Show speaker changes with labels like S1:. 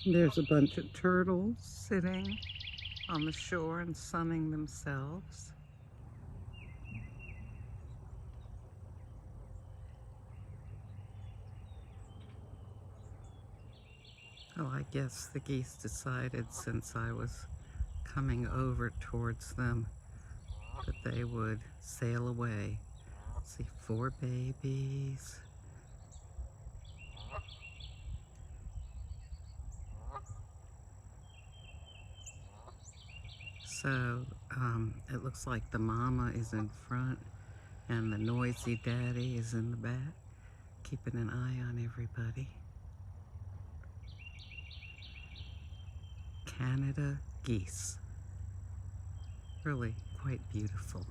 S1: There's a bunch of turtles sitting on the shore and sunning themselves. Oh, I guess the geese decided since I was coming over towards them that they would sail away. See, 4 babies. So it looks like the mama is in front and the noisy daddy is in the back, keeping an eye on everybody. Canada geese. Really quite beautiful.